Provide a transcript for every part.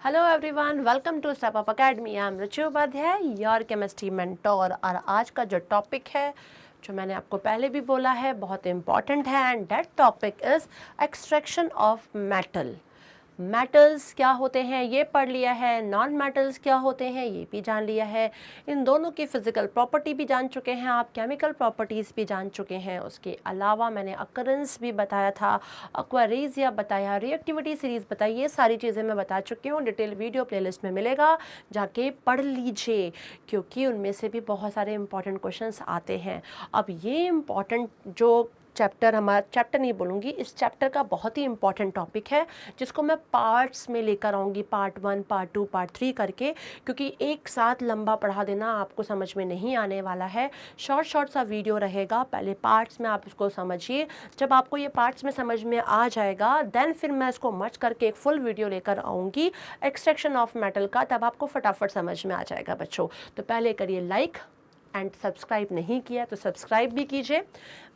Hello everyone, welcome to step up academy. I am Ruchi Upadhyay, your chemistry mentor. और आज का जो टॉपिक है, जो मैंने आपको पहले भी बोला है, बहुत इंपॉर्टेंट है and that topic is extraction of metal. Metals क्या होते हैं ये पढ़ लिया है, नॉन मेटल्स क्या होते हैं ये भी जान लिया है, इन दोनों की फिजिकल प्रॉपर्टी भी जान चुके हैं आप, केमिकल प्रॉपर्टीज़ भी जान चुके हैं। उसके अलावा मैंने अकरेंस भी बताया था, एक्वारेजिया बताया, रिएक्टिविटी सीरीज़ बताई, ये सारी चीज़ें मैं बता चुकी हूँ। डिटेल वीडियो प्लेलिस्ट में मिलेगा, जाके पढ़ लीजिए, क्योंकि उनमें से भी बहुत सारे इंपॉर्टेंट क्वेश्चंस आते हैं। अब ये इम्पॉर्टेंट जो चैप्टर नहीं बोलूँगी, इस चैप्टर का बहुत ही इंपॉर्टेंट टॉपिक है, जिसको मैं पार्ट्स में लेकर आऊँगी, पार्ट 1, पार्ट 2, पार्ट 3 करके, क्योंकि एक साथ लंबा पढ़ा देना आपको समझ में नहीं आने वाला है। शॉर्ट सा वीडियो रहेगा, पहले पार्ट्स में आप इसको समझिए। जब आपको ये पार्ट्स में समझ में आ जाएगा, देन फिर मैं इसको मर्ज करके एक फुल वीडियो लेकर आऊँगी एक्सट्रैक्शन ऑफ मेटल का, तब आपको फटाफट समझ में आ जाएगा बच्चों। तो पहले करिए लाइक एंड सब्सक्राइब नहीं किया तो सब्सक्राइब भी कीजिए,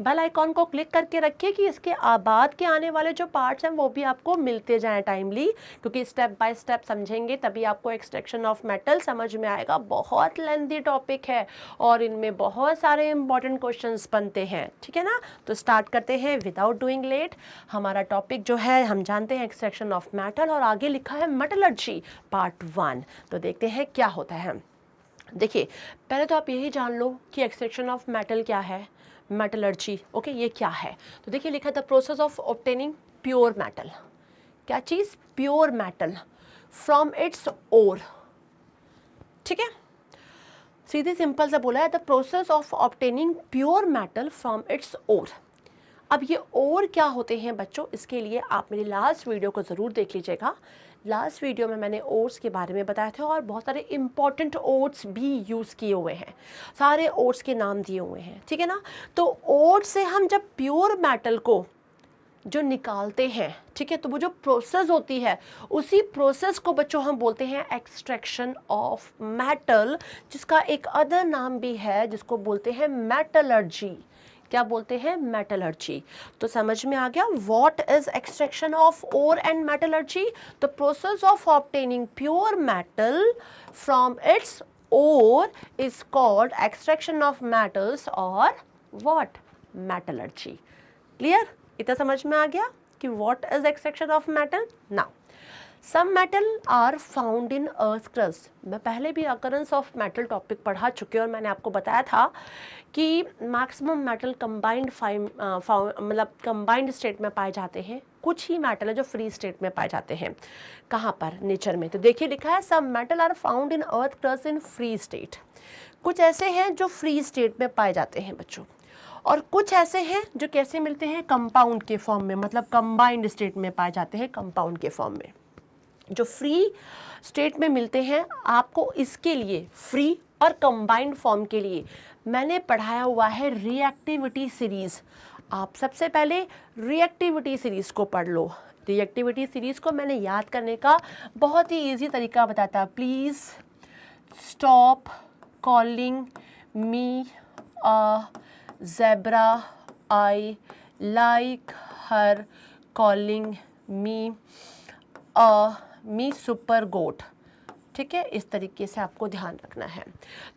बेल आइकॉन को क्लिक करके रखिए कि इसके बाद के आने वाले जो पार्ट्स हैं वो भी आपको मिलते जाएं टाइमली, क्योंकि स्टेप बाय स्टेप समझेंगे तभी आपको एक्सट्रैक्शन ऑफ मेटल समझ में आएगा। बहुत लेंथी टॉपिक है और इनमें बहुत सारे इंपॉर्टेंट क्वेश्चंस बनते हैं, ठीक है ना। तो स्टार्ट करते हैं विदाउट डूइंग लेट। हमारा टॉपिक जो है हम जानते हैं एक्सट्रैक्शन ऑफ मेटल, और आगे लिखा है मेटलर्जी पार्ट 1। तो देखते हैं क्या होता है। देखिए, पहले तो आप यही जान लो कि एक्सट्रैक्शन ऑफ मेटल क्या है, मेटलर्जी, ओके, ये क्या है। तो देखिए लिखा था process of obtaining pure metal. क्या चीज़? Pure metal from its ore, ठीक है, सीधे सिंपल सा बोला है, the process of obtaining pure metal from its ore. अब ये और क्या होते हैं बच्चों, इसके लिए आप मेरी लास्ट वीडियो को ज़रूर देख लीजिएगा। लास्ट वीडियो में मैंने ओट्स के बारे में बताया था और बहुत सारे इंपॉर्टेंट ओट्स भी यूज़ किए हुए हैं, सारे ओट्स के नाम दिए हुए हैं, ठीक है ना। तो ओट्स से हम जब प्योर मेटल को जो निकालते हैं, ठीक है, तो वो जो प्रोसेस होती है, उसी प्रोसेस को बच्चों हम बोलते हैं एक्सट्रैक्शन ऑफ मेटल, जिसका एक अदर नाम भी है जिसको बोलते हैं मेटलर्जी। क्या बोलते हैं? मेटलर्जी। तो समझ में आ गया what is extraction of ore and metallurgy. The process of obtaining pure metal from its ore is called extraction of metals और व्हाट? मेटलर्जी। क्लियर? इतना समझ में आ गया कि what is extraction of metal. Now some metal are found in earth crust. मैं पहले भी अकरेंस ऑफ मेटल टॉपिक पढ़ा चुके हैं और मैंने आपको बताया था कि मैक्सिमम मेटल कंबाइंड मतलब कंबाइंड स्टेट में पाए जाते हैं। कुछ ही मेटल है जो फ्री स्टेट में पाए जाते हैं। कहाँ पर? नेचर में। तो देखिए लिखा है some metal are found in earth crust in free state. कुछ ऐसे हैं जो फ्री स्टेट में पाए जाते हैं बच्चों, और कुछ ऐसे हैं जो कैसे मिलते हैं? कंपाउंड के फॉर्म में, मतलब कंबाइंड स्टेट में पाए जाते हैं, कंपाउंड के फॉर्म में। जो फ्री स्टेट में मिलते हैं, आपको इसके लिए फ्री और कंबाइंड फॉर्म के लिए मैंने पढ़ाया हुआ है रिएक्टिविटी सीरीज़। आप सबसे पहले रिएक्टिविटी सीरीज़ को पढ़ लो। रिएक्टिविटी सीरीज़ को मैंने याद करने का बहुत ही इजी तरीका बताता। Please stop calling me a zebra, I like her calling me a me super goat, ठीक है। इस तरीके से आपको ध्यान रखना है।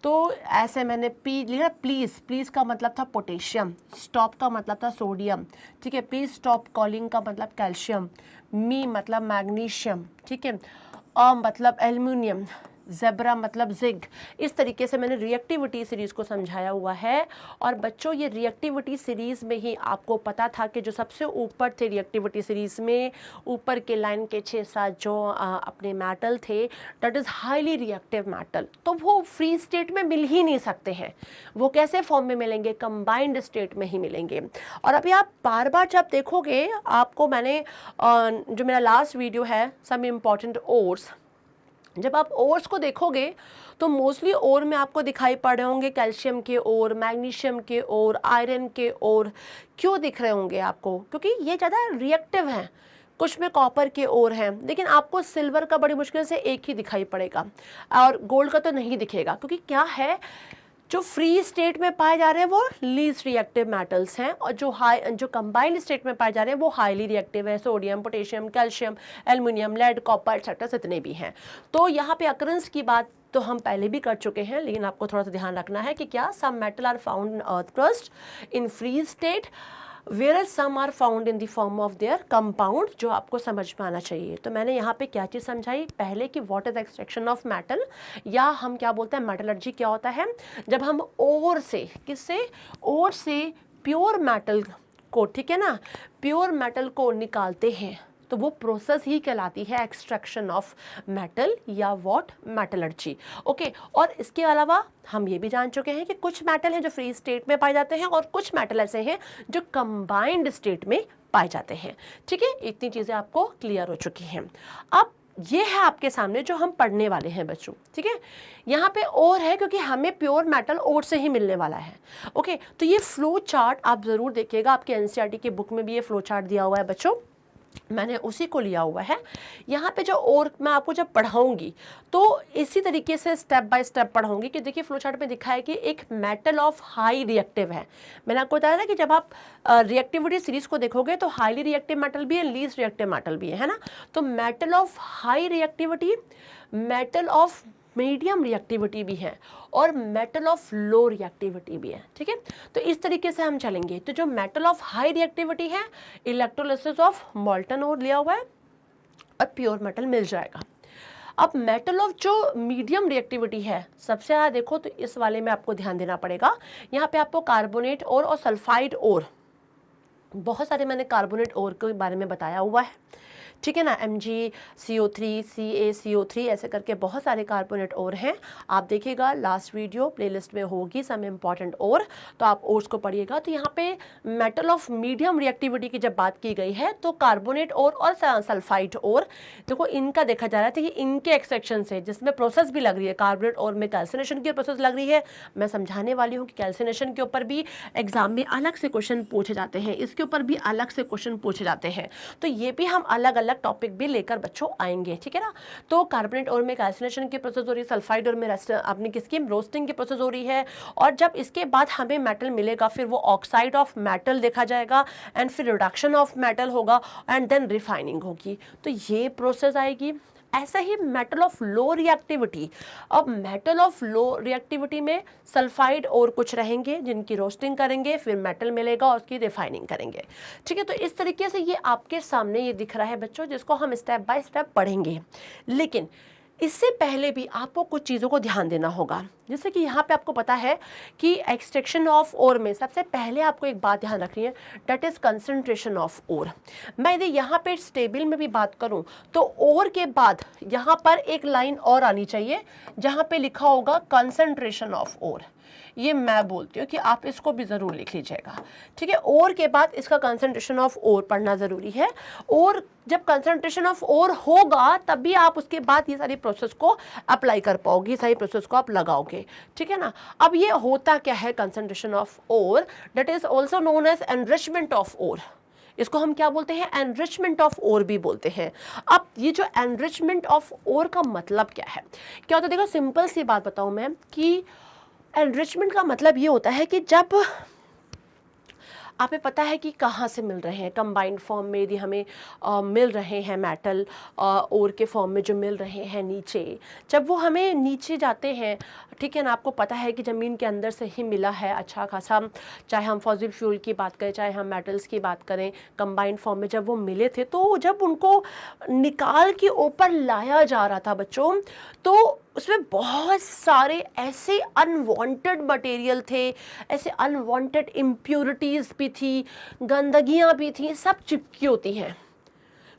तो ऐसे मैंने पी लिखा। प्लीज़, प्लीज़ का मतलब था पोटेशियम, स्टॉप का मतलब था सोडियम, ठीक है। प्लीज़ स्टॉप कॉलिंग का मतलब कैल्शियम, मी मतलब मैग्नीशियम, ठीक है, मतलब एल्युमिनियम, ज़ेब्रा मतलब जिग। इस तरीके से मैंने रिएक्टिविटी सीरीज़ को समझाया हुआ है। और बच्चों, ये रिएक्टिविटी सीरीज़ में ही आपको पता था कि जो सबसे ऊपर थे रिएक्टिविटी सीरीज़ में, ऊपर के लाइन के 6-7 जो अपने मेटल थे, that is highly reactive metal. तो वो फ्री स्टेट में मिल ही नहीं सकते हैं। वो कैसे फॉर्म में मिलेंगे? कंबाइंड स्टेट में ही मिलेंगे। और अभी आप बार बार जब देखोगे, आपको मैंने जो मेरा लास्ट वीडियो है सम इम्पॉर्टेंट ओर्स, जब आप ओर्स को देखोगे तो मोस्टली ओर में आपको दिखाई पड़ रहे होंगे कैल्शियम के ओर, मैग्नीशियम के ओर, आयरन के ओर। क्यों दिख रहे होंगे आपको? क्योंकि ये ज़्यादा रिएक्टिव हैं। कुछ में कॉपर के ओर हैं, लेकिन आपको सिल्वर का बड़ी मुश्किल से एक ही दिखाई पड़ेगा, और गोल्ड का तो नहीं दिखेगा। क्योंकि क्या है, जो फ्री स्टेट में पाए जा रहे हैं वो लीस्ट रिएक्टिव मेटल्स हैं, और जो कंबाइंड स्टेट में पाए जा रहे हैं वो हाईली रिएक्टिव है, sodium, potassium, calcium, aluminium, lead, copper etcetera जितने भी हैं। तो यहाँ पे अकरेंस की बात तो हम पहले भी कर चुके हैं, लेकिन आपको थोड़ा सा ध्यान रखना है कि क्या some metal are found in earth crust in free state, whereas some are found in the form of their compound, जो आपको समझ में आना चाहिए। तो मैंने यहाँ पे क्या चीज़ समझाई पहले कि what is extraction of metal, या हम क्या बोलते हैं मेटलर्जी क्या होता है, जब हम ओर से, किससे, ओर से प्योर मेटल को, ठीक है ना, प्योर मेटल को निकालते हैं तो वो प्रोसेस ही कहलाती है एक्सट्रैक्शन ऑफ मेटल या व्हाट, मेटलर्जी। ओके, और इसके अलावा हम ये भी जान चुके हैं कि कुछ मेटल हैं जो फ्री स्टेट में पाए जाते हैं और कुछ मेटल ऐसे हैं जो कंबाइंड स्टेट में पाए जाते हैं। ठीक है, इतनी चीज़ें आपको क्लियर हो चुकी हैं। अब ये है आपके सामने जो हम पढ़ने वाले हैं बच्चों। ठीक है, यहाँ पे और है क्योंकि हमें प्योर मेटल और से ही मिलने वाला है। ओके, तो ये फ्लो चार्ट आप ज़रूर देखिएगा, आपके एनसीईआरटी की बुक में भी ये फ्लो चार्ट दिया हुआ है बच्चों, मैंने उसी को लिया हुआ है। यहाँ पे जो और मैं आपको जब पढ़ाऊंगी तो इसी तरीके से स्टेप बाय स्टेप पढ़ाऊंगी कि देखिए फ्लो चार्ट में दिखा है कि एक मेटल ऑफ हाई रिएक्टिव है। मैंने आपको बताया ना कि जब आप रिएक्टिविटी सीरीज को देखोगे तो हाईली रिएक्टिव मेटल भी है, लीस्ट रिएक्टिव मेटल भी है ना। तो metal of high reactivity, metal of medium reactivity भी है और मेटल ऑफ लो रिएक्टिविटी भी है। ठीक है, तो इस तरीके से हम चलेंगे। तो जो मेटल ऑफ हाई रिएक्टिविटी है, इलेक्ट्रोलिसिस ऑफ मॉल्टन ओर लिया हुआ है और प्योर मेटल मिल जाएगा। अब मेटल ऑफ जो मीडियम रिएक्टिविटी है, सबसे ज़्यादा देखो तो इस वाले में आपको ध्यान देना पड़ेगा। यहाँ पे आपको कार्बोनेट और सल्फाइड और, बहुत सारे मैंने कार्बोनेट और के बारे में बताया हुआ है। ठीक है ना, MgCO3, CaCO3 ऐसे करके बहुत सारे कार्बोनेट और हैं। आप देखिएगा लास्ट वीडियो प्लेलिस्ट में होगी सम इम्पॉर्टेंट और, तो आप ओर्स को पढ़िएगा। तो यहाँ पे मेटल ऑफ मीडियम रिएक्टिविटी की जब बात की गई है तो कार्बोनेट और सल्फाइड और, देखो इनका देखा जा रहा है कि इनके एक्सट्रैक्शन से जिसमें प्रोसेस भी लग रही है, कार्बोनेट और में कैल्सिनेशन की प्रोसेस लग रही है। मैं समझाने वाली हूँ कि कैल्सिनेशन के ऊपर भी एग्जाम में अलग से क्वेश्चन पूछे जाते हैं, इसके ऊपर भी अलग से क्वेश्चन पूछे जाते हैं। तो ये भी हम अलग अलग टॉपिक भी लेकर बच्चों आएंगे। ठीक है ना, तो कार्बोनेट और में कैल्सिनेशन की प्रोसेस हो रही है, सल्फाइड और में अपनी किसकी रोस्टिंग की प्रोसेस हो रही है, और जब इसके बाद हमें मेटल मिलेगा फिर वो ऑक्साइड ऑफ मेटल देखा जाएगा एंड फिर रिडक्शन ऑफ मेटल होगा एंड देन रिफाइनिंग होगी। तो ये प्रोसेस आएगी। ऐसा ही मेटल ऑफ लो रिएक्टिविटी, अब मेटल ऑफ लो रिएक्टिविटी में सल्फाइड और कुछ रहेंगे जिनकी रोस्टिंग करेंगे, फिर मेटल मिलेगा और उसकी रिफाइनिंग करेंगे। ठीक है, तो इस तरीके से ये आपके सामने ये दिख रहा है बच्चों, जिसको हम स्टेप बाय स्टेप पढ़ेंगे। लेकिन इससे पहले भी आपको कुछ चीज़ों को ध्यान देना होगा। जैसे कि यहाँ पे आपको पता है कि एक्सट्रैक्शन ऑफ ओर में सबसे पहले आपको एक बात ध्यान रखनी है, that is concentration of ore. मैं यदि यहाँ पे टेबल में भी बात करूँ तो ओर के बाद यहाँ पर एक लाइन और आनी चाहिए जहाँ पे लिखा होगा कंसंट्रेशन ऑफ ओर। ये मैं बोलती हूँ कि आप इसको भी ज़रूर लिख लीजिएगा। ठीक है, ओर के बाद इसका कंसंट्रेशन ऑफ ओर पढ़ना ज़रूरी है, और जब कंसंट्रेशन ऑफ ओर होगा तभी आप उसके बाद ये सारी प्रोसेस को अप्लाई कर पाओगे, सारी प्रोसेस को आप लगाओगे। ठीक है ना, अब ये होता क्या है concentration of ore, that is also known as enrichment of ore. इसको हम क्या बोलते हैं, एनरिचमेंट ऑफ ओर भी बोलते हैं। अब ये जो एनरिचमेंट ऑफ ओर का मतलब क्या है, क्या होता है, देखो सिंपल सी बात बताऊँ मैं कि एनरिचमेंट का मतलब ये होता है कि जब आपको पता है कि कहाँ से मिल रहे हैं, कंबाइंड फॉर्म में यदि हमें मिल रहे हैं मेटल ओर के फॉर्म में जो मिल रहे हैं नीचे, जब वो हमें नीचे जाते हैं, ठीक है ना, आपको पता है कि ज़मीन के अंदर से ही मिला है अच्छा खासा, चाहे हम फॉसिल फ्यूल की बात करें चाहे हम मेटल्स की बात करें, कंबाइंड फॉर्म में जब वो मिले थे तो जब उनको निकाल के ऊपर लाया जा रहा था बच्चों, तो उसमें बहुत सारे ऐसे अनवांटेड मटेरियल थे, ऐसे अनवांटेड इम्प्योरिटीज़ भी थी, गंदगियाँ भी थी, सब चिपकी होती हैं।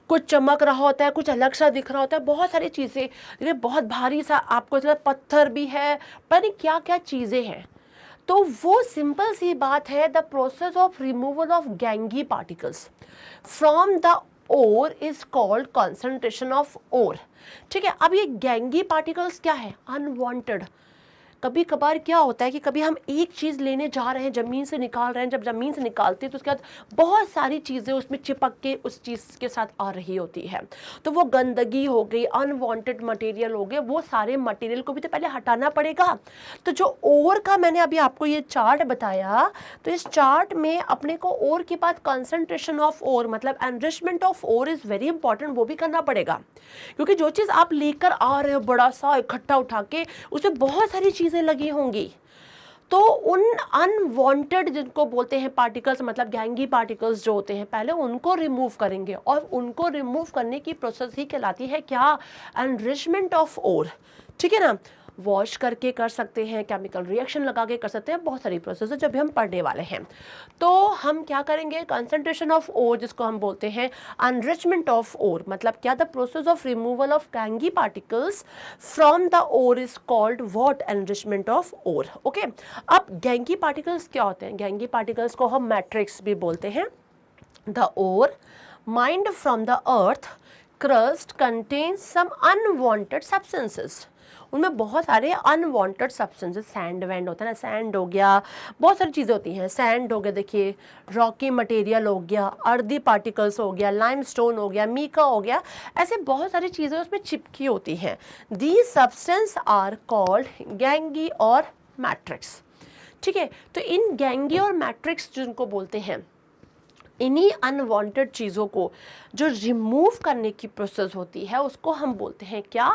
कुछ चमक रहा होता है, कुछ अलग सा दिख रहा होता है, बहुत सारी चीज़ें, ये बहुत भारी सा आपको इतना पत्थर भी है, पता नहीं क्या क्या चीज़ें हैं। तो वो सिंपल सी बात है, the process of removal of gangue particles from the ore is called concentration of ore. ठीक है, अब ये गैंगी पार्टिकल्स क्या है, अनवांटेड, कभी कभार क्या होता है कि कभी हम एक चीज़ लेने जा रहे हैं, ज़मीन से निकाल रहे हैं, जब ज़मीन से निकालते हैं तो उसके बाद बहुत सारी चीज़ें उसमें चिपक के उस चीज़ के साथ आ रही होती है, तो वो गंदगी हो गई, अनवांटेड मटेरियल हो गए, वो सारे मटेरियल को भी तो पहले हटाना पड़ेगा। तो जो ओर का मैंने अभी आपको ये चार्ट बताया, तो इस चार्ट में अपने को ओर के बाद कंसंट्रेशन ऑफ ओर मतलब enrichment of ore is very important, वो भी करना पड़ेगा। क्योंकि जो चीज़ आप लेकर आ रहे हो बड़ा सा इकट्ठा उठा के, उसमें बहुत सारी चीज़ें लगी होंगी, तो उन अनवांटेड जिनको बोलते हैं पार्टिकल्स मतलब गैंगी पार्टिकल्स जो होते हैं, पहले उनको रिमूव करेंगे, और उनको रिमूव करने की प्रोसेस ही कहलाती है क्या, एनरिचमेंट ऑफ ओर। ठीक है ना, वॉश करके कर सकते हैं, केमिकल रिएक्शन लगा के कर सकते हैं, बहुत सारी प्रोसेस है जो भी हम पढ़ने वाले हैं। तो हम क्या करेंगे, कंसंट्रेशन ऑफ ओर जिसको हम बोलते हैं एनरिचमेंट ऑफ ओर, मतलब क्या, the process of removal of gangue particles from the ore is called what, enrichment of ore. Okay, अब गैंगी पार्टिकल्स क्या होते हैं, गैंगी पार्टिकल्स को हम मैट्रिक्स भी बोलते हैं। The ore mined from the earth crust contains some unwanted substances, उनमें बहुत सारे अनवांटेड सब्सटेंसेस, सैंड वैंड होता है ना, सैंड हो गया, बहुत सारी चीज़ें होती हैं, सैंड हो गया, देखिए रॉकी मटेरियल हो गया, अर्दी पार्टिकल्स हो गया, लाइमस्टोन हो गया, मीका हो गया, ऐसे बहुत सारी चीज़ें उसमें चिपकी होती हैं। दीज सब्सटेंस आर कॉल्ड गैंगी और मैट्रिक्स। ठीक है, तो इन गैंगी और मैट्रिक्स जिनको बोलते हैं, इन्हीं अनवांटेड चीज़ों को जो रिमूव करने की प्रोसेस होती है उसको हम बोलते हैं क्या,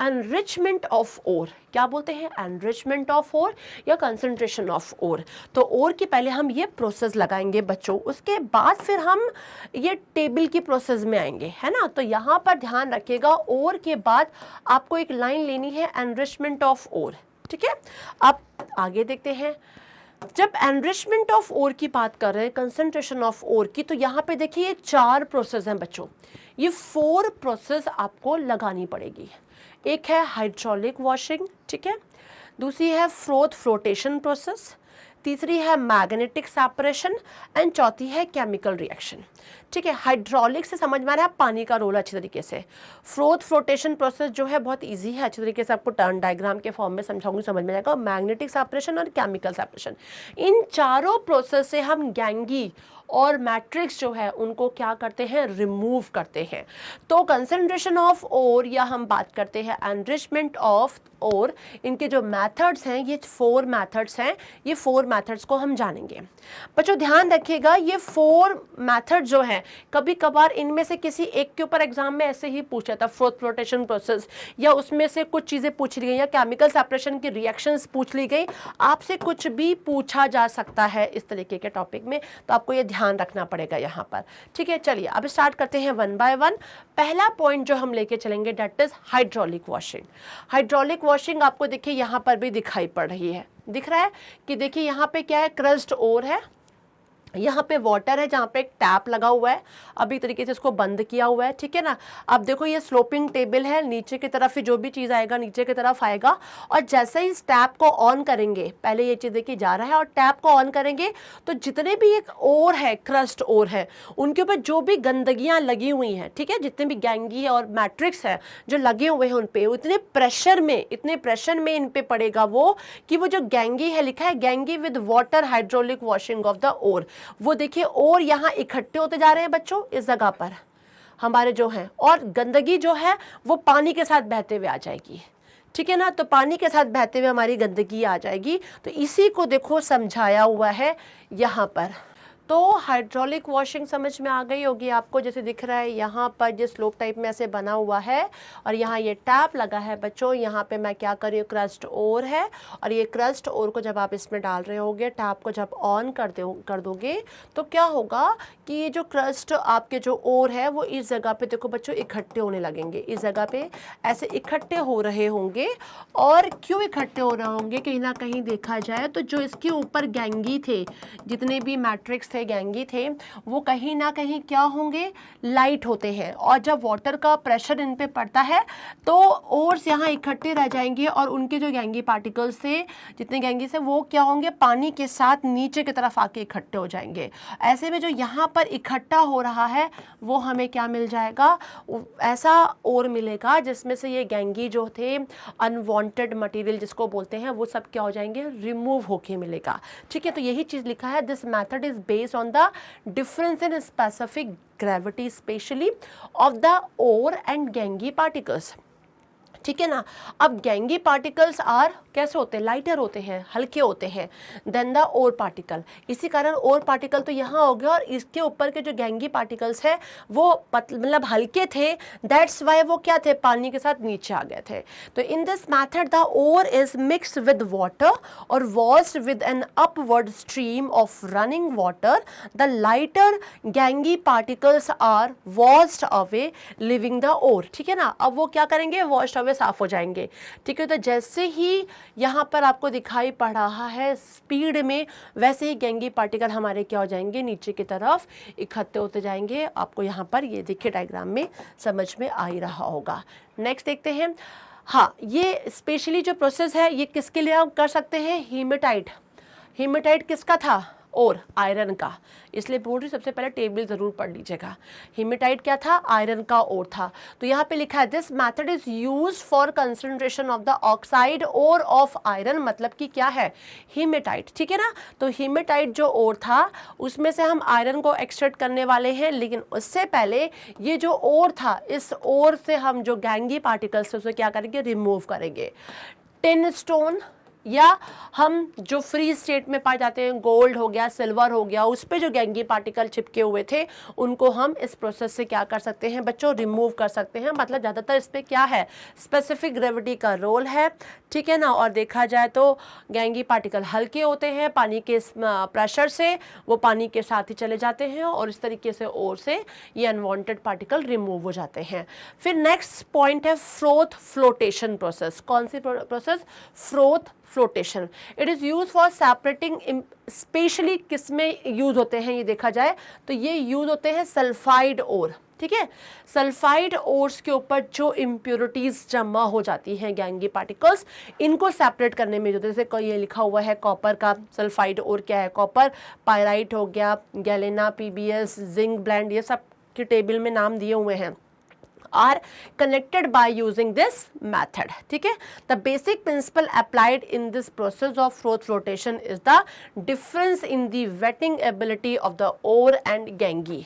एनरिचमेंट ऑफ ओर। क्या बोलते हैं, एनरिचमेंट ऑफ ओर या कंसंट्रेशन ऑफ ओर। तो ओर के पहले हम ये प्रोसेस लगाएंगे बच्चों, उसके बाद फिर हम ये टेबल की प्रोसेस में आएंगे, है ना। तो यहाँ पर ध्यान रखिएगा, ओर के बाद आपको एक लाइन लेनी है एनरिचमेंट ऑफ ओर। ठीक है, अब आगे देखते हैं। जब एनरिचमेंट ऑफ ओर की बात कर रहे हैं, कंसंट्रेशन ऑफ ओर की, तो यहाँ पे देखिए ये 4 प्रोसेस हैं बच्चों, ये 4 प्रोसेस आपको लगानी पड़ेगी। एक है हाइड्रोलिक वॉशिंग, ठीक है, दूसरी है फ्लोटेशन प्रोसेस, तीसरी है मैग्नेटिक सेपरेशन एंड चौथी है केमिकल रिएक्शन। ठीक है, हाइड्रोलिक से समझ में आ रहा है पानी का रोल अच्छी तरीके से। फ्लोटेशन प्रोसेस जो है बहुत इजी है, अच्छी तरीके से आपको टर्न डायग्राम के फॉर्म में समझाऊंगी, समझ में आएगा। मैग्नेटिक सेपरेशन और केमिकल सेपरेशन, इन चारों प्रोसेस से हम गैंगी और मैट्रिक्स जो है उनको क्या करते हैं, रिमूव करते हैं। तो कंसंट्रेशन ऑफ ओर या हम बात करते हैं एनरिचमेंट ऑफ ओर, इनके जो मेथड्स हैं ये 4 मेथड्स हैं, ये 4 मेथड्स को हम जानेंगे। बच्चों ध्यान रखिएगा, ये 4 मेथड जो है कभी कभार इनमें से किसी एक के ऊपर एग्जाम में ऐसे ही पूछा था, फ्लोटेशन प्रोसेस, या उसमें से कुछ चीज़ें पूछ ली गई, या केमिकल सेपरेशन की रिएक्शंस पूछ ली गई, आपसे कुछ भी पूछा जा सकता है इस तरीके के टॉपिक में, तो आपको ये ध्यान रखना पड़ेगा यहाँ पर। ठीक है, चलिए अब स्टार्ट करते हैं 1 बाय 1। पहला पॉइंट जो हम लेके चलेंगे that is hydraulic washing. Hydraulic washing आपको देखिए यहाँ पर भी दिखाई पड़ रही है, दिख रहा है कि देखिए यहाँ पे क्या है, क्रस्ट ओर है, यहाँ पे वाटर है जहाँ पे एक टैप लगा हुआ है, अभी तरीके से इसको बंद किया हुआ है। ठीक है ना, अब देखो ये स्लोपिंग टेबल है, नीचे की तरफ ही जो भी चीज़ आएगा नीचे की तरफ आएगा, और जैसे ही इस टैप को ऑन करेंगे, पहले ये चीज़ देखिए जा रहा है, और टैप को ऑन करेंगे तो जितने भी एक ओर है, क्रस्ट ओर है, उनके ऊपर जो भी गंदगियाँ लगी हुई हैं, ठीक है, जितने भी गैंगी और मैट्रिक्स है जो लगे हुए हैं उन पे, इतने प्रेशर में इन पे पड़ेगा वो, कि वो जो गैंगी है, लिखा है gangue with water hydraulic washing of the ore, वो देखिए और यहाँ इकट्ठे होते जा रहे हैं बच्चों इस जगह पर हमारे जो हैं, और गंदगी जो है वो पानी के साथ बहते हुए आ जाएगी। ठीक है ना, तो पानी के साथ बहते हुए हमारी गंदगी आ जाएगी, तो इसी को देखो समझाया हुआ है यहाँ पर। तो हाइड्रोलिक वॉशिंग समझ में आ गई होगी आपको, जैसे दिख रहा है यहाँ पर जो स्लोप टाइप में ऐसे बना हुआ है, और यहाँ ये टैप लगा है बच्चों, यहाँ पे मैं क्या कर रही हूँ, क्रस्ट ओर है, और ये क्रस्ट ओर को जब आप इसमें डाल रहे होगे, टैप को जब ऑन कर दोगे तो क्या होगा कि ये जो क्रस्ट आपके जो ओर है वो इस जगह पे देखो बच्चों इकट्ठे होने लगेंगे, इस जगह पे ऐसे इकट्ठे हो रहे होंगे। और क्यों इकट्ठे हो रहे होंगे, कहीं ना कहीं देखा जाए तो जो इसके ऊपर गैंगी थे, जितने भी मैट्रिक्स थे थे, गैंगी थे, वो कहीं ना कहीं क्या होंगे, लाइट होते हैं, और जब वाटर का प्रेशर इन पे पड़ता है तो ओर्स यहाँ इकट्ठे रह जाएंगे और उनके जो गैंगी पार्टिकल्स थे, जितने गैंगी से, वो क्या होंगे, पानी के साथ नीचे की तरफ आके इकट्ठे हो जाएंगे। ऐसे में जो यहाँ पर इकट्ठा हो रहा है वो हमें क्या मिल जाएगा, ऐसा ओर मिलेगा जिसमें से ये गैंगी जो थे, अनवांटेड मटेरियल जिसको बोलते हैं, वो सब क्या हो जाएंगे, रिमूव होके मिलेगा। ठीक है, तो यही चीज़ लिखा है, this method is based on the difference in specific gravity specially of the ore and gangue particles. ठीक है ना। अब गैंगी पार्टिकल्स आर कैसे होते हैं, लाइटर होते हैं, हल्के होते हैं देन द ओर पार्टिकल। इसी कारण ओर पार्टिकल तो यहाँ हो गया और इसके ऊपर के जो गैंगी पार्टिकल्स है वो मतलब हल्के थे, दैट्स वाई वो क्या थे, पानी के साथ नीचे आ गए थे। तो in this method the ore is mixed with water और washed with an upward stream of running water. The lighter gangue particles are washed away leaving the ore. ठीक है ना, अब वो क्या करेंगे, वॉश्ड अवे, साफ हो जाएंगे। ठीक है, तो जैसे ही यहाँ पर आपको दिखाई पड़ रहा है स्पीड में, वैसे ही गैंगी पार्टिकल हमारे क्या हो जाएंगे, नीचे की तरफ इकट्ठे होते जाएंगे। आपको यहाँ पर ये देखिए डायग्राम में समझ में आ ही रहा होगा। नेक्स्ट देखते हैं। हाँ, ये स्पेशली जो प्रोसेस है ये किसके लिए हम कर सकते हैं, हीमेटाइट। हीमेटाइट किसका था, और आयरन का, इसलिए बोल रही सबसे पहले टेबल जरूर पढ़ लीजिएगा। हीमेटाइट क्या था, आयरन का ओर था। तो यहाँ पे लिखा है this method is used for concentration of the oxide ore of iron, मतलब कि क्या है, हीमेटाइट। ठीक है ना, तो हीमेटाइट जो ओर था उसमें से हम आयरन को एक्सट्रैक्ट करने वाले हैं, लेकिन उससे पहले ये जो ओर था, इस ओर से हम जो गैंगी पार्टिकल्स उसे क्या करेंगे, रिमूव करेंगे। टिन स्टोन या हम जो फ्री स्टेट में पाए जाते हैं, गोल्ड हो गया, सिल्वर हो गया, उस पे जो गैंगी पार्टिकल चिपके हुए थे उनको हम इस प्रोसेस से क्या कर सकते हैं बच्चों, रिमूव कर सकते हैं। मतलब ज़्यादातर इस पे क्या है, स्पेसिफिक ग्रेविटी का रोल है। ठीक है ना, और देखा जाए तो गैंगी पार्टिकल हल्के होते हैं, पानी के प्रेशर से वो पानी के साथ ही चले जाते हैं और इस तरीके से ओर से ये अनवांटेड पार्टिकल रिमूव हो जाते हैं। फिर नेक्स्ट पॉइंट है फ्रोथ फ्लोटेशन प्रोसेस। कौन सी process, froth flotation. It is use for separating, specially किस में यूज होते हैं ये देखा जाए तो ये यूज होते हैं सल्फाइड ओर। ठीक है, सल्फाइड ओर्स के ऊपर जो इम्प्योरिटीज जमा हो जाती हैं गैंगी पार्टिकल्स, इनको सेपरेट करने में, जो जैसे ये लिखा हुआ है कॉपर का सल्फाइड ओर क्या है, कॉपर पायराइट हो गया, गैलेना, पीबीएस, जिंक ब्लेंड, ये सब के टेबल में नाम दिए हुए हैं, are connected by using this method. ठीक है, the basic principle applied in this process of froth flotation is the difference in the wetting ability of the ore and गैंगी।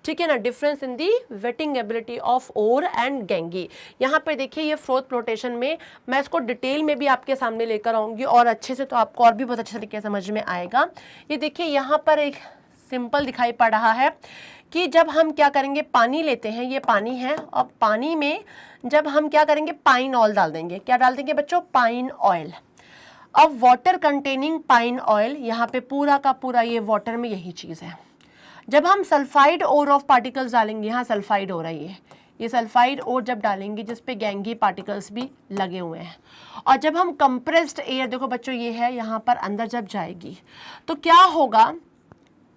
ठीक है ना, difference in the wetting ability of ore and gangue. यहाँ पे देखिए ये froth flotation में मैं इसको डिटेल में भी आपके सामने लेकर आऊँगी और अच्छे से, तो आपको और भी बहुत अच्छे तरीके से समझ में आएगा। ये देखिए यहाँ पर एक सिंपल दिखाई पड़ रहा है कि जब हम क्या करेंगे, पानी लेते हैं, ये पानी है, और पानी में जब हम क्या करेंगे, पाइन ऑयल डाल देंगे। क्या डाल देंगे बच्चों, पाइन ऑयल। अब वाटर कंटेनिंग पाइन ऑयल, यहाँ पे पूरा का पूरा ये वाटर में यही चीज़ है। जब हम सल्फाइड ओर ऑफ पार्टिकल्स डालेंगे, यहाँ सल्फाइड हो रही है, ये सल्फाइड ओर जब डालेंगे जिस पे गैंगी पार्टिकल्स भी लगे हुए हैं, और जब हम कंप्रेस्ड एयर, देखो बच्चों ये है, यहाँ पर अंदर जब जाएगी तो क्या होगा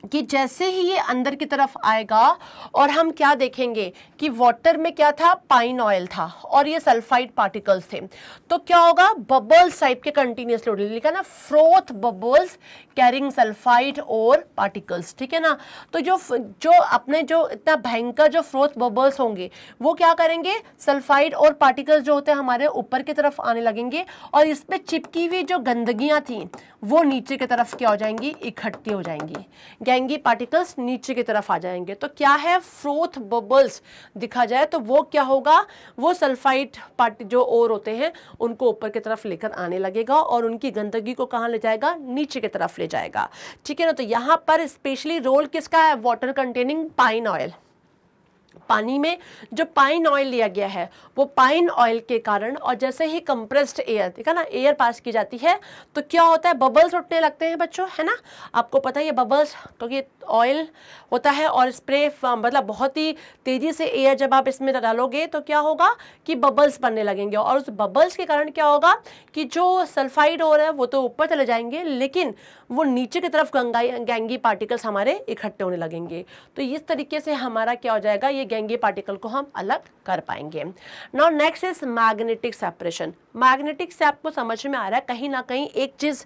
कि जैसे ही ये अंदर की तरफ आएगा और हम क्या देखेंगे कि वाटर में क्या था, पाइन ऑयल था और ये सल्फाइड पार्टिकल्स थे, तो क्या होगा, बबल्स टाइप के कंटिन्यूसली उड़ने, लिखा ना फ्रोथ बबल्स कैरिंग सल्फाइड और पार्टिकल्स। ठीक है ना, तो जो अपने जो इतना भयंकर जो फ्रोथ बबल्स होंगे वो क्या करेंगे, सल्फाइड और पार्टिकल्स जो होते हैं हमारे ऊपर की तरफ आने लगेंगे और इस पे चिपकी हुई जो गंदगियां थी वो नीचे की तरफ क्या हो जाएंगी, इकट्ठी हो जाएंगी, गैंगी पार्टिकल्स नीचे की तरफ आ जाएंगे। तो क्या है, फ्रोथ बबल्स दिखा जाए तो वो क्या होगा, वो सल्फाइड जो ओर होते हैं उनको ऊपर की तरफ लेकर आने लगेगा और उनकी गंदगी को कहाँ ले जाएगा, नीचे की तरफ ले जाएगा। ठीक है ना, तो यहाँ पर स्पेशली रोल किसका है, वाटर कंटेनिंग पाइन ऑयल। पानी में जो पाइन ऑयल लिया गया है वो पाइन ऑयल के कारण, और जैसे ही कंप्रेस्ड एयर, देखा ना, एयर पास की जाती है तो क्या होता है, बबल्स उठने लगते हैं बच्चों, है ना। आपको पता है ये बबल्स, क्योंकि ऑयल होता है और स्प्रे मतलब बहुत ही तेजी से एयर जब आप इसमें डालोगे तो क्या होगा कि बबल्स बनने लगेंगे, और उस बबल्स के कारण क्या होगा कि जो सल्फाइड हो रहा है वो तो ऊपर चले जाएंगे, लेकिन वो नीचे की तरफ गैंगी पार्टिकल्स हमारे इकट्ठे होने लगेंगे। तो इस तरीके से हमारा क्या हो जाएगा, ये गैंगी पार्टिकल को हम अलग कर पाएंगे। Now next is magnetic separation. Magnetic से आपको समझ में आ रहा है कहीं ना कहीं एक चीज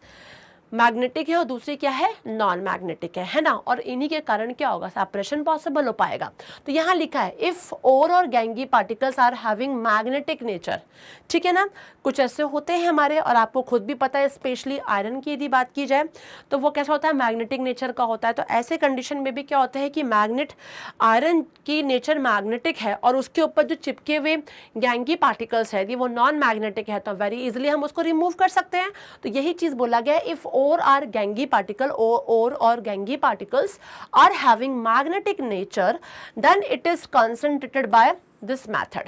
मैग्नेटिक है और दूसरी क्या है, नॉन मैग्नेटिक है ना, और इन्हीं के कारण क्या होगा, सेपरेशन पॉसिबल हो पाएगा। तो यहाँ लिखा है इफ ओर और gangue particles are having magnetic nature, ठीक है ना। कुछ ऐसे होते हैं हमारे, और आपको खुद भी पता है, स्पेशली आयरन की यदि बात की जाए तो वो कैसा होता है, मैग्नेटिक नेचर का होता है। तो ऐसे कंडीशन में भी क्या होता है कि मैग्नेट, आयरन की नेचर मैग्नेटिक है और उसके ऊपर जो चिपके हुए गैंगी पार्टिकल्स है वो नॉन मैग्नेटिक है, तो वेरी इजिली हम उसको रिमूव कर सकते हैं। तो यही चीज बोला गया, if or are Gangi particle or Gangi particles are having magnetic nature, then it is concentrated by this method.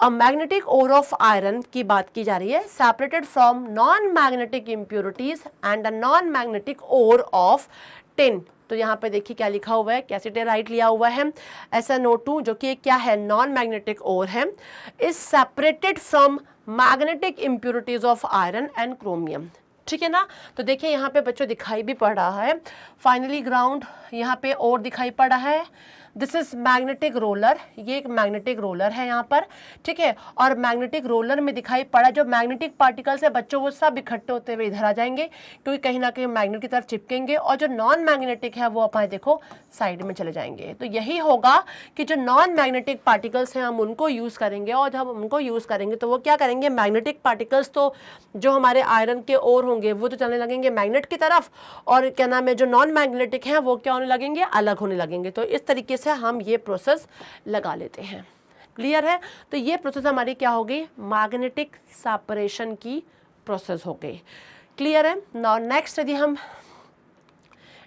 A magnetic ore of iron की बात की जा रही है, separated from non-magnetic impurities and a non-magnetic ore of tin. तो यहाँ पे देखिए क्या लिखा हुआ है, कैसिटेराइट लिया हुआ है SnO2, जो कि क्या है, नॉन मैग्नेटिक ओर है, is separated from magnetic impurities of iron and chromium, ठीक है ना। तो देखिए यहाँ पे बच्चों दिखाई भी पड़ रहा है, फाइनली ग्राउंड यहाँ पे और दिखाई पड़ रहा है। दिस इज मैग्नेटिक रोलर, ये एक मैग्नेटिक रोलर है यहाँ पर, ठीक है। और मैग्नेटिक रोलर में दिखाई पड़ा जो मैग्नेटिक पार्टिकल्स है बच्चों वो सब इकट्ठे होते हुए इधर आ जाएंगे, क्योंकि कहीं ना कहीं मैग्नेट की तरफ चिपकेंगे, और जो नॉन मैग्नेटिक है वो अपने देखो साइड में चले जाएंगे। तो यही होगा कि जो नॉन मैग्नेटिक पार्टिकल्स हैं हम उनको यूज़ करेंगे, और जब हम उनको यूज़ करेंगे तो वो क्या करेंगे, मैग्नेटिक पार्टिकल्स तो जो हमारे आयरन के ओर होंगे वो तो चलने लगेंगे मैग्नेट की तरफ, और क्या नाम है, जो नॉन मैग्नेटिक हैं वो क्या होने लगेंगे, अलग होने लगेंगे। तो इस तरीके से हम ये प्रोसेस लगा लेते हैं। क्लियर है। तो ये प्रोसेस हमारी क्या हो गई, मैग्नेटिक सेपरेशन की प्रोसेस हो गई। क्लियर है। नाउ नेक्स्ट यदि हम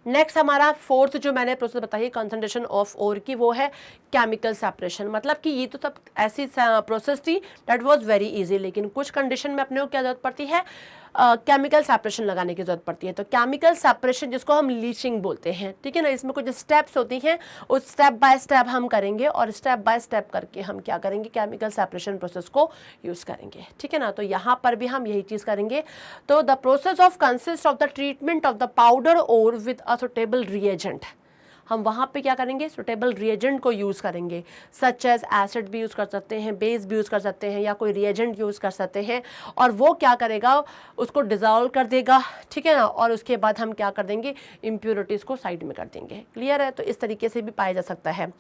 नेक्स्ट हमारा फोर्थ जो मैंने प्रोसेस बताई कंसंट्रेशन ऑफ ओर की, वो है केमिकल सेपरेशन। मतलब कि ये तो सब ऐसी प्रोसेस थी दैट वाज वेरी इजी, लेकिन कुछ कंडीशन में अपने को क्या जरूरत पड़ती है, केमिकल सेपरेशन लगाने की जरूरत पड़ती है। तो केमिकल सेपरेशन जिसको हम लीचिंग बोलते हैं, ठीक है ना, इसमें कुछ स्टेप्स होती हैं, उस स्टेप बाय स्टेप हम करेंगे, और स्टेप बाय स्टेप करके हम क्या करेंगे, केमिकल सेपरेशन प्रोसेस को यूज़ करेंगे, ठीक है ना। तो यहाँ पर भी हम यही चीज़ करेंगे। तो the process of consist of the treatment of the powder ore with a suitable reagent, हम वहाँ पे क्या करेंगे, सुटेबल रिएजेंट को यूज़ करेंगे, सच एज एसिड भी यूज़ कर सकते हैं, बेस भी यूज़ कर सकते हैं, या कोई रिएजेंट यूज़ कर सकते हैं, और वो क्या करेगा, उसको डिज़ोल्व कर देगा, ठीक है ना। और उसके बाद हम क्या कर देंगे, इम्प्योरिटीज़ को साइड में कर देंगे। क्लियर है। तो इस तरीके से भी पाया जा सकता है।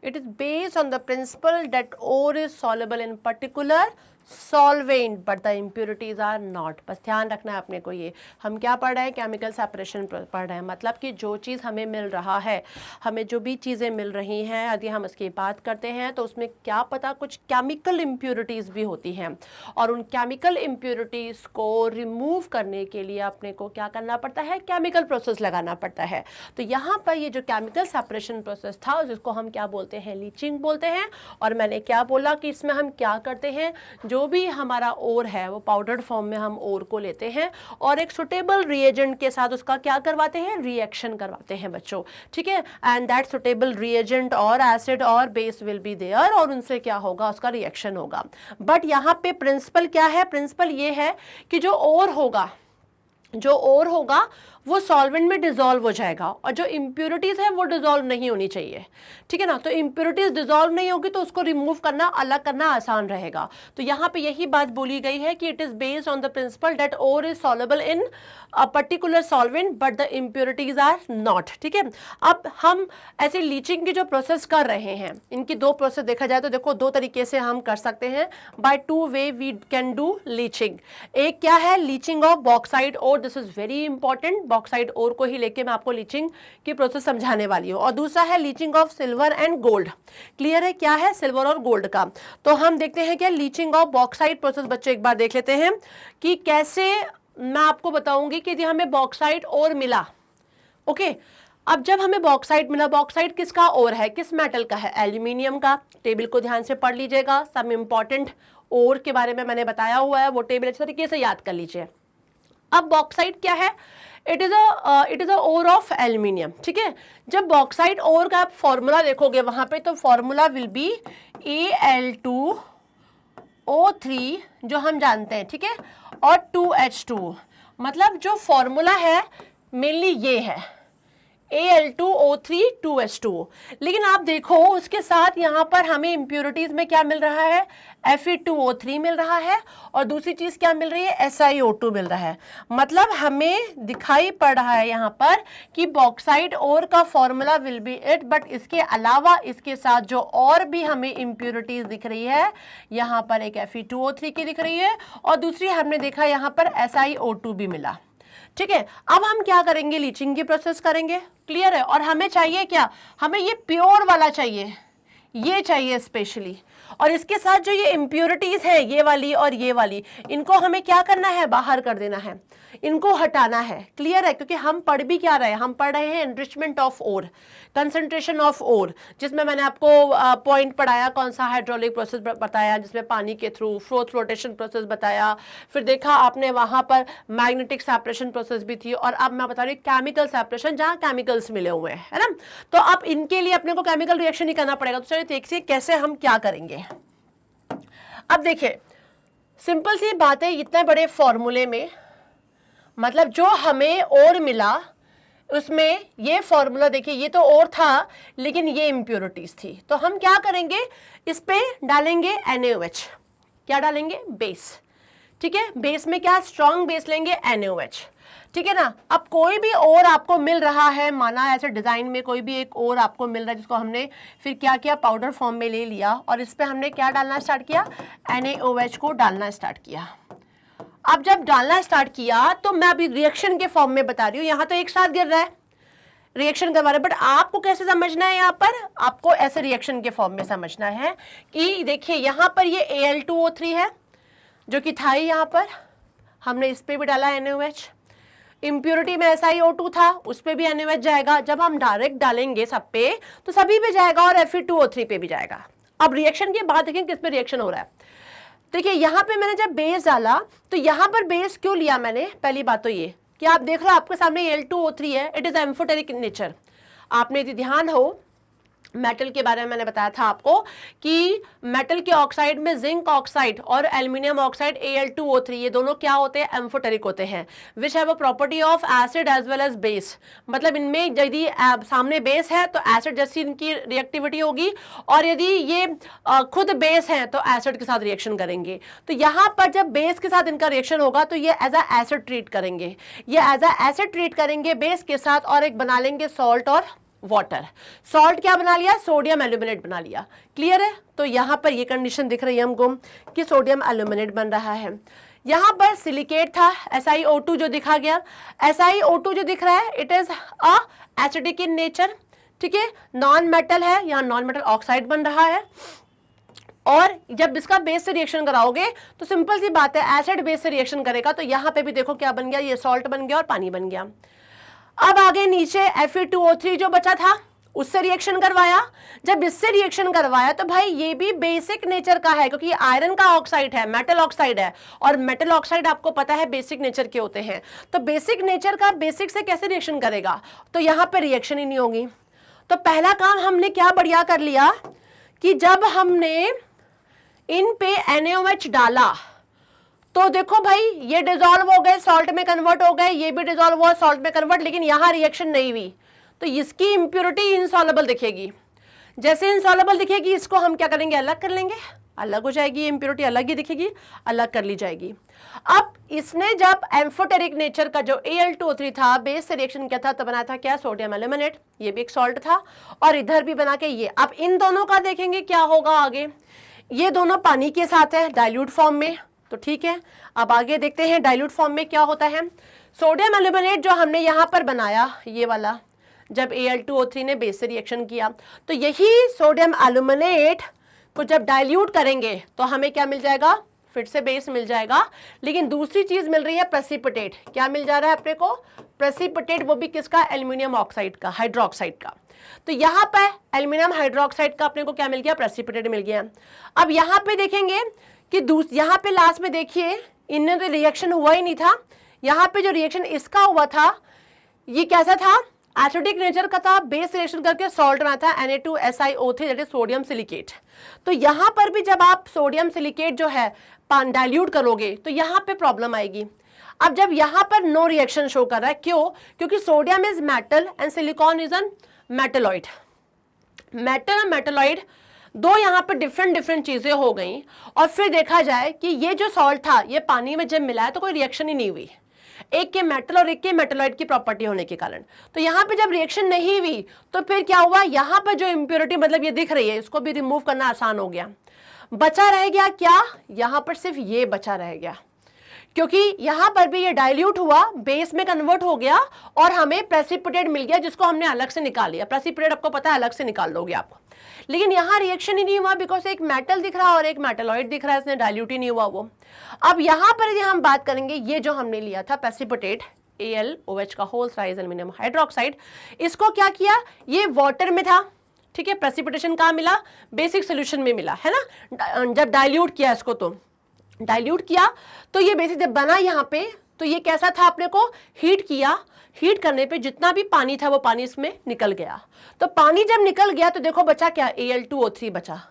It is based on the principle that ore is soluble in particular solvent but the impurities are not। बस ध्यान रखना है अपने को, ये हम क्या पढ़ रहे हैं, केमिकल सेपरेशन पढ़ रहे हैं। मतलब कि जो चीज़ हमें मिल रहा है, हमें जो भी चीज़ें मिल रही हैं, यदि हम इसकी बात करते हैं तो उसमें क्या पता कुछ केमिकल इम्प्योरिटीज़ भी होती हैं, और उन केमिकल इम्प्योरिटीज़ को रिमूव करने के लिए अपने को क्या करना पड़ता है, केमिकल प्रोसेस लगाना पड़ता है। तो यहाँ पर ये जो केमिकल सेपरेशन प्रोसेस था जिसको हम क्या बोलते हैं, लीचिंग बोलते हैं। और मैंने क्या बोला कि इसमें हम क्या करते हैं, जो भी हमारा ओर है वो पाउडर्ड फॉर्म में हम ओर को लेते हैं और एक सुटेबल रिएजेंट के साथ उसका क्या करवाते हैं, रिएक्शन करवाते हैं बच्चों, ठीक है। एंड दैट सुटेबल रिएजेंट और एसिड और बेस विल बी देयर, और उनसे क्या होगा, उसका रिएक्शन होगा। बट यहाँ पे प्रिंसिपल क्या है, प्रिंसिपल ये है कि जो ओर होगा वो सॉल्वेंट में डिसॉल्व हो जाएगा, और जो इम्प्योरिटीज है वो डिसॉल्व नहीं होनी चाहिए, ठीक है ना। तो इम्प्योरिटीज डिसॉल्व नहीं होगी तो उसको रिमूव करना, अलग करना आसान रहेगा। तो यहाँ पे यही बात बोली गई है कि it is based on the principle that ore is soluble in a particular solvent but the impurities are not, ठीक है। अब हम ऐसे लीचिंग की जो प्रोसेस कर रहे हैं, इनकी दो प्रोसेस देखा जाए तो देखो दो तरीके से हम कर सकते हैं, by two way we can do leaching. एक क्या है, leaching of bauxite ore, this is very important, bauxite ore को ही लेके मैं आपको लीचिंग की प्रोसेस समझाने वाली हूँ। और दूसरा है leaching of silver and gold. Clear है, क्या है, सिल्वर और गोल्ड का। तो हम देखते हैं क्या, लीचिंग ऑफ बॉक्साइट प्रोसेस बच्चों एक बार देख लेते हैं कि कैसे। मैं आपको बताऊंगी कि यदि हमें बॉक्साइट ओर मिला, ओके, अब जब हमें बॉक्साइट मिला, बॉक्साइट किसका ओर है, किस मेटल का है, एल्यूमिनियम का। टेबल को ध्यान से पढ़ लीजिएगा, सब इंपॉर्टेंट ओर के बारे में मैंने बताया हुआ है, वो टेबल अच्छे तरीके से याद कर लीजिए। अब बॉक्साइट क्या है, it is a ore of aluminium, ठीक है। जब बॉक्साइट ओर का आप फॉर्मूला देखोगे वहां पे, तो फॉर्मूला विल बी Al2O3 जो हम जानते हैं, ठीक है, और 2H2, मतलब जो फॉर्मूला है मेनली ये है Al2O3 2H2। लेकिन आप देखो उसके साथ यहाँ पर हमें इम्प्योरिटीज में क्या मिल रहा है, Fe2O3 मिल रहा है, और दूसरी चीज क्या मिल रही है, SiO2 मिल रहा है। मतलब हमें दिखाई पड़ रहा है यहाँ पर कि बॉक्साइट ओर का formula will be it, but इसके अलावा इसके साथ जो और भी हमें इम्प्योरिटीज दिख रही है, यहाँ पर एक Fe2O3 की दिख रही है, और दूसरी हमने देखा यहाँ पर SiO2 भी मिला, ठीक है। अब हम क्या करेंगे, लीचिंग की प्रोसेस करेंगे, क्लियर है। और हमें चाहिए क्या, हमें ये प्योर वाला चाहिए, ये चाहिए स्पेशली, और इसके साथ जो ये इम्प्योरिटीज है, ये वाली और ये वाली, इनको हमें क्या करना है, बाहर कर देना है, इनको हटाना है, क्लियर है। क्योंकि हम पढ़ भी क्या रहे हैं, हम पढ़ रहे हैं enrichment of ore, concentration of ore, जिसमें मैंने आपको पॉइंट पढ़ाया, कौन सा हाइड्रोलिक प्रोसेस बताया, जिसमें पानी के थ्रू फ्लोटेशन प्रोसेस बताया, फिर देखा आपने वहां पर मैग्नेटिक सेपरेशन प्रोसेस भी थी, और अब मैं बता रही हूँ केमिकल सेपरेशन, जहाँ केमिकल्स मिले हुए हैं, है ना। तो अब इनके लिए अपने को केमिकल रिएक्शन ही करना पड़ेगा। तो चलिए देखिए कैसे हम क्या करेंगे। अब देखिए सिंपल सी बात है, इतने बड़े फॉर्मूले में मतलब जो हमें और मिला उसमें ये फॉर्मूला देखिए, ये तो और था लेकिन ये इम्प्योरिटीज थी। तो हम क्या करेंगे, इस पे डालेंगे NaOH, क्या डालेंगे, बेस, ठीक है। बेस में क्या, स्ट्रॉन्ग बेस लेंगे NaOH, ठीक है ना। अब कोई भी और आपको मिल रहा है, माना ऐसे डिजाइन में कोई भी एक और आपको मिल रहा है, जिसको हमने फिर क्या किया, पाउडर फॉर्म में ले लिया, और इस पे हमने क्या डालना स्टार्ट किया, NaOH को डालना स्टार्ट किया। अब जब डालना स्टार्ट किया तो मैं अभी रिएक्शन के फॉर्म में बता रही हूँ, यहां तो एक साथ गिर रहा है, रिएक्शन करवा रहे हैं, बट आपको कैसे समझना है, यहाँ पर आपको ऐसे रिएक्शन के फॉर्म में समझना है कि देखिए यहां पर ये Al2O3 है जो कि था ही, यहां पर हमने इस पे भी डाला NaOH, इम्प्योरिटी में SiO2 था, उस पे भी NaOH जाएगा। जब हम डायरेक्ट डालेंगे सब पे तो सभी पे जाएगा, और Fe2O3 पे भी जाएगा। अब रिएक्शन के बाद देखें किस पे रिएक्शन हो रहा है। देखिए यहाँ पे मैंने जब बेस डाला तो यहाँ पर बेस क्यों लिया मैंने, पहली बात तो ये कि आप देख रहे हो आपके सामने Al2O3 है, इट इज एम्फोटेरिक नेचर। आपने यदि ध्यान हो मेटल के बारे में मैंने बताया था आपको कि मेटल के ऑक्साइड में जिंक ऑक्साइड और एल्यूमिनियम ऑक्साइड Al2O3 ये दोनों क्या होते हैं, एम्फोटेरिक होते हैं, which have a property of acid as well as base. मतलब इनमें यदि सामने बेस है तो एसिड जैसी इनकी रिएक्टिविटी होगी, और यदि ये खुद बेस है तो एसिड के साथ रिएक्शन करेंगे। तो यहाँ पर जब बेस के साथ इनका रिएक्शन होगा तो ये एज अ एसिड ट्रीट करेंगे, ये एज अ एसिड ट्रीट करेंगे बेस के साथ, और एक बना लेंगे सॉल्ट और वाटर। सॉल्ट क्या बना लिया, सोडियम एल्यूमिनेट बना लिया, क्लियर है। तो यहां पर ये कंडीशन दिख रही है हमको कि सोडियम एल्यूमिनेट बन रहा है। यहां पर सिलिकेट था, SiO2 जो दिखा गया, SiO2 जो दिख रहा है it is a acidic in nature, ठीक है, नॉन मेटल है, यहां नॉन मेटल ऑक्साइड बन रहा है। और जब इसका बेस से रिएक्शन कराओगे तो सिंपल सी बात है, एसिड बेस से रिएक्शन करेगा, तो यहां पे भी देखो क्या बन गया, ये सॉल्ट बन गया और पानी बन गया। अब आगे नीचे Fe2O3 जो बचा था उससे रिएक्शन करवाया। जब इससे रिएक्शन करवाया तो भाई ये भी बेसिक नेचर का है, क्योंकि आयरन का ऑक्साइड है, मेटल ऑक्साइड है, और मेटल ऑक्साइड आपको पता है बेसिक नेचर के होते हैं। तो बेसिक नेचर का बेसिक से कैसे रिएक्शन करेगा, तो यहां पे रिएक्शन ही नहीं होगी। तो पहला काम हमने क्या बढ़िया कर लिया कि जब हमने इन पे NaOH डाला तो देखो भाई ये डिसॉल्व हो गए, सॉल्ट में कन्वर्ट हो गए, ये भी डिसॉल्व हुआ सॉल्ट में कन्वर्ट, लेकिन यहां रिएक्शन नहीं हुई, तो इसकी इंप्योरिटी इनसॉल्युबल दिखेगी। जैसे इनसॉल्युबल दिखेगी इसको हम क्या करेंगे, अलग कर लेंगे, अलग हो जाएगी, इंप्योरिटी अलग ही दिखेगी, अलग कर ली जाएगी। अब इसने जब एम्फोटेरिक नेचर का जो Al2O3 था बेस से रिएक्शन किया था तो बनाया था क्या, सोडियम एल्यूमिनेट, ये भी एक सॉल्ट था, और इधर भी बना के ये। अब इन दोनों का देखेंगे क्या होगा आगे, ये दोनों पानी के साथ है डाइल्यूट फॉर्म में, तो ठीक है। अब आगे देखते हैं डाइल्यूट फॉर्म में क्या होता है। सोडियम एल्यूमिनेट जो हमने यहां पर बनाया ये वाला, जब Al2O3 ने बेस से रिएक्शन किया तो यही सोडियम एल्यूमिनेट को जब डाइल्यूट करेंगे तो हमें क्या मिल जाएगा, फिर से बेस मिल जाएगा, लेकिन दूसरी चीज मिल रही है प्रेसिपिटेट। क्या मिल जा रहा है अपने को? प्रेसिपिटेट, वो भी किसका? एल्यूमिनियम ऑक्साइड का, हाइड्रोक्साइड का। तो यहाँ पर एल्यूमिनियम हाइड्रोक्साइड का अपने को क्या मिल गया? प्रेसिपिटेट मिल गया। अब यहाँ पे देखेंगे कि यहाँ पे लास्ट में देखिए इनमें तो रिएक्शन हुआ ही नहीं था। यहाँ पे जो रिएक्शन इसका हुआ था ये कैसा था? एसिडिक नेचर का था, बेस रिएक्शन करके सॉल्ट में था Na2SiO3 that is sodium silicate. तो यहाँ पर भी जब आप सोडियम सिलिकेट जो है डाइल्यूट करोगे तो यहाँ पे प्रॉब्लम आएगी। अब जब यहाँ पर नो रिएक्शन शो कर रहा है, क्यों? क्योंकि sodium is metal and silicon is an metalloid. Metal और मेटलॉइड दो यहाँ पे डिफरेंट चीजें हो गई, और फिर देखा जाए कि ये जो सॉल्ट था ये पानी में जब मिला है तो कोई रिएक्शन ही नहीं हुई, एक के मेटल और एक के मेटलॉइड की प्रॉपर्टी होने के कारण। तो यहाँ पे जब रिएक्शन नहीं हुई तो फिर क्या हुआ? यहाँ पर जो इम्प्योरिटी मतलब ये दिख रही है, इसको भी रिमूव करना आसान हो गया। बचा रह गया क्या? यहाँ पर सिर्फ ये बचा रह गया, क्योंकि यहां पर भी ये डाइल्यूट हुआ, बेस में कन्वर्ट हो गया और हमें प्रेसिपिटेट मिल गया, जिसको हमने अलग से निकाल लिया। प्रेसिपिटेट आपको पता है अलग से निकाल लोगे आप, लेकिन यहां रिएक्शन ही नहीं हुआ बिकॉज एक मेटल दिख रहा है और एक मेटलॉइड दिख रहा है, इसने डाइल्यूट ही नहीं हुआ वो। अब यहां पर यदि हम बात करेंगे, ये जो हमने लिया था प्रेसिपिटेट AlOH का होल साइज एल्यूमिनियम हाइड्रोक्साइड, इसको क्या किया? ये वाटर में था, ठीक है। प्रेसिपिटेशन कहाँ मिला? बेसिक सोल्यूशन में मिला, है ना। जब डाइल्यूट किया इसको, तो डाइल्यूट किया तो ये बेसिक जब बना यहाँ पे, तो ये कैसा था? अपने को हीट किया, हीट करने पे जितना भी पानी था वो पानी इसमें निकल गया। तो पानी जब निकल गया तो देखो बचा क्या? Al2O3 बचा।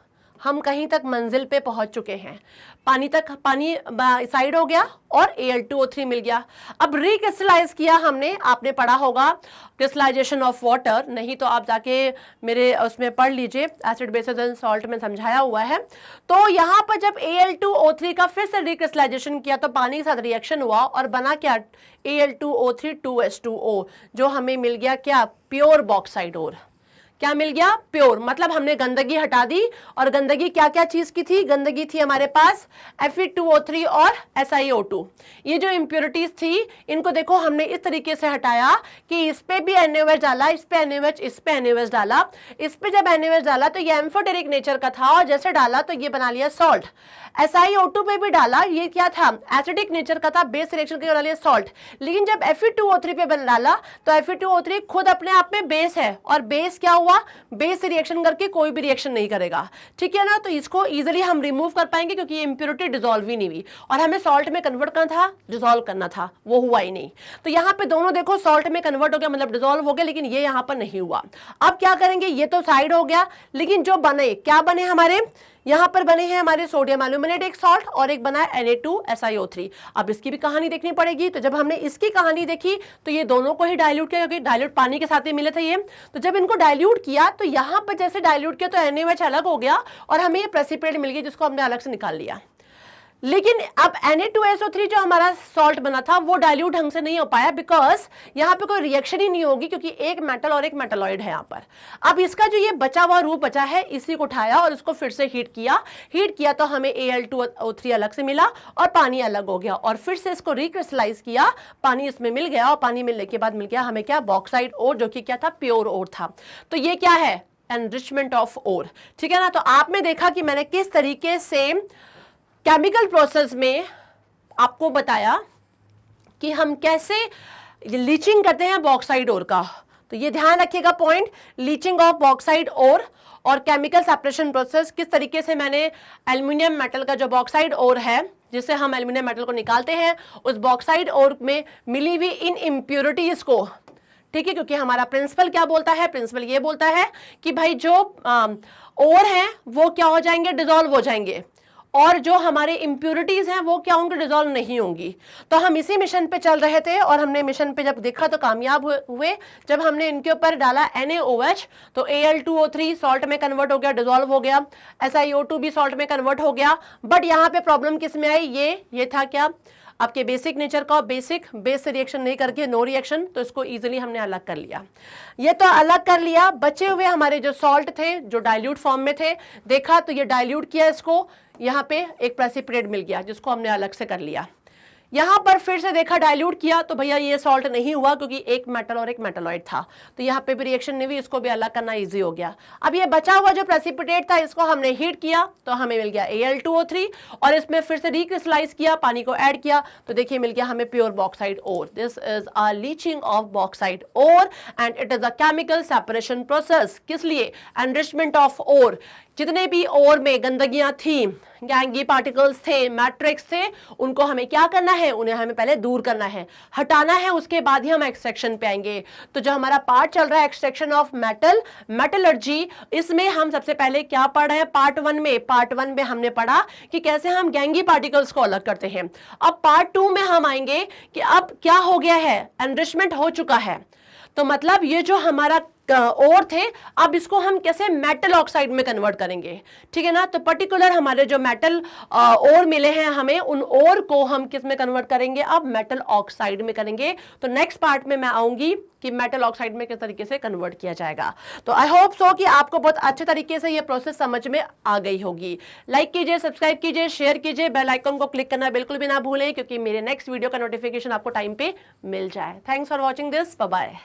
हम कहीं तक मंजिल पे पहुंच चुके हैं, पानी साइड हो गया और Al2O3 मिल गया। अब रिक्रिस्टलाइज किया हमने, आपने पढ़ा होगा क्रिस्टलाइजेशन ऑफ वाटर, नहीं तो आप जाके मेरे उसमें पढ़ लीजिए, एसिड बेसिस एंड सॉल्ट में समझाया हुआ है। तो यहाँ पर जब Al2O3 का फिर से रिक्रिस्टलाइजेशन किया तो पानी के साथ रिएक्शन हुआ और बना क्या? Al2O3 2H2O, जो हमें मिल गया क्या? प्योर बॉक्साइड ओर। क्या मिल गया? प्योर। मतलब हमने गंदगी हटा दी, और गंदगी क्या क्या चीज की थी? गंदगी थी हमारे पास Fe2O3 और SiO2। ये जो इम्प्योरिटीज थी इनको देखो हमने इस तरीके से हटाया कि इस पे भी NaOH डाला, इस पे NaOH, इस पे NaOH डाला। इस पे जब NaOH डाला तो ये एम्फोटेरिक नेचर का था, और जैसे डाला तो ये बना लिया सॉल्ट। SiO2 पे भी डाला, ये क्या था? एसिडिक नेचर का था, बेस रिएक्शन के बना लिया सॉल्ट। लेकिन जब Fe2O3 पे बना डाला तो Fe2O3 खुद अपने आप में बेस है, और बेस क्या हुआ? बेस रिएक्शन करके कोई भी रिएक्शन नहीं करेगा, ठीक है ना। तो इसको इजीली हम रिमूव कर पाएंगे क्योंकि ये इंप्योरिटी डिसॉल्व ही नहीं हुई, और हमें सॉल्ट में कन्वर्ट करना था, डिसॉल्व करना था, वो हुआ ही नहीं। तो यहाँ पे दोनों देखो सॉल्ट में कन्वर्ट हो गया, मतलब डिसॉल्व हो गया, लेकिन ये यहाँ पर नहीं हुआ। अब क्या करेंगे? ये तो साइड हो गया, लेकिन जो बने क्या बने? हमारे यहाँ पर बने हैं हमारे सोडियम एल्यूमिनेट एक सॉल्ट, और एक बना है Na2SiO3। अब इसकी भी कहानी देखनी पड़ेगी। तो जब हमने इसकी कहानी देखी तो ये दोनों को ही डाइल्यूट किया, क्योंकि डाइल्यूट पानी के साथ ही मिले थे ये। तो जब इनको डाइल्यूट किया तो यहाँ पर जैसे डाइल्यूट किया तो NaOH अलग हो गया और हमें ये प्रेसिपिटेट मिल गया, जिसको हमने अलग से निकाल लिया। लेकिन अब Na2SO3 जो हमारा सॉल्ट बना था वो डाइल्यूट ढंग से नहीं हो पाया, बिकॉज यहाँ पे कोई रिएक्शन ही नहीं होगी, क्योंकि एक मेटल और एक मेटलॉइड है यहाँ पर। अब इसका जो ये बचा हुआ रूप बचा है, इसी को उठाया और इसको फिर से हीट किया तो हमें Al2O3 अलग से मिला और पानी अलग हो गया, और फिर से इसको रिक्रिस्टलाइज किया, पानी इसमें मिल गया, और पानी मिलने के बाद मिल गया हमें क्या? बॉक्साइड ओर, जो कि क्या था? प्योर ओर था। तो ये क्या है? एनरिचमेंट ऑफ ओर, ठीक है ना। तो आपने देखा कि मैंने किस तरीके से केमिकल प्रोसेस में आपको बताया कि हम कैसे लीचिंग करते हैं बॉक्साइड ओर का। तो ये ध्यान रखिएगा पॉइंट, लीचिंग ऑफ बॉक्साइड ओर और केमिकल सेपरेशन प्रोसेस, किस तरीके से मैंने एल्यूमिनियम मेटल का जो बॉक्साइड ओर है, जिससे हम एल्यूमिनियम मेटल को निकालते हैं, उस बॉक्साइड ओर में मिली हुई इन इम्प्योरिटीज को, ठीक है, क्योंकि हमारा प्रिंसिपल क्या बोलता है? प्रिंसिपल ये बोलता है कि भाई जो ओर हैं वो क्या हो जाएंगे? डिसॉल्व हो जाएंगे, और जो हमारे इम्प्योरिटीज हैं वो क्या होंगे? डिसॉल्व नहीं होंगी। तो हम इसी मिशन पे चल रहे थे, और हमने मिशन पे जब देखा तो कामयाब हुए। जब हमने इनके ऊपर डाला NaOH तो Al2O3 सॉल्ट में कन्वर्ट हो गया, डिसॉल्व हो गया, SiO2 भी सॉल्ट में कन्वर्ट हो गया। बट यहाँ पे प्रॉब्लम किस में आई? ये था क्या? आपके बेसिक नेचर का, बेस से रिएक्शन नहीं करके नो रिएक्शन, तो इसको इजीली हमने अलग कर लिया। ये तो अलग कर लिया, बचे हुए हमारे जो सॉल्ट थे जो डाइल्यूट फॉर्म में थे, देखा तो ये डाइल्यूट किया, इसको यहाँ पे एक प्रेसिपिटेट मिल गया, जिसको हमने अलग से कर लिया। यहाँ पर फिर से देखा डाइल्यूट किया तो भैया ये सॉल्ट नहीं हुआ क्योंकि एक मेटल और एक मेटलॉइड था, तो यहाँ पे भी रिएक्शन नहीं हुई, इसको भी अलग करना इजी हो गया। अब ये बचा हुआ जो प्रेसिपिटेट था इसको हमने हीट किया तो हमें मिल गया Al2O3 और इसमें फिर से रिक्रिस्टलाइज किया, पानी को ऐड किया तो देखिए मिल गया हमें pure bauxite ore. This is a leaching of bauxite ore and it is a chemical separation process. किस लिए? Enrichment of ore. जितने भी ओर में गंदगियां थी, गैंगी पार्टिकल्स थे, मैट्रिक्स थे, उनको हमें क्या करना है? उन्हें हमें पहले दूर करना है, हटाना है, उसके बाद ही हम एक्सट्रैक्शन पे आएंगे। तो जो हमारा पार्ट चल रहा है एक्सट्रैक्शन ऑफ मेटल, मेटलर्जी, इसमें हम सबसे पहले क्या पढ़ रहे हैं? पार्ट 1 में। पार्ट 1 में हमने पढ़ा कि कैसे हम गैंगी पार्टिकल्स को अलग करते हैं। अब पार्ट 2 में हम आएंगे कि अब क्या हो गया है? एनरिचमेंट हो चुका है, तो मतलब ये जो हमारा ओर थे, अब इसको हम कैसे मेटल ऑक्साइड में कन्वर्ट करेंगे, ठीक है ना। तो पर्टिकुलर हमारे जो मेटल ओर मिले हैं हमें, उन ओर को हम किस में कन्वर्ट करेंगे? अब मेटल ऑक्साइड में करेंगे। तो नेक्स्ट पार्ट में मैं आऊंगी कि मेटल ऑक्साइड में किस तरीके से कन्वर्ट किया जाएगा। तो आई होप सो कि आपको बहुत अच्छे तरीके से ये प्रोसेस समझ में आ गई होगी। लाइक कीजिए, सब्सक्राइब कीजिए, शेयर कीजिए, बेल आइकन को क्लिक करना बिल्कुल भी ना भूलें क्योंकि मेरे नेक्स्ट वीडियो का नोटिफिकेशन आपको टाइम पे मिल जाए। Thanks for watching this, bye bye.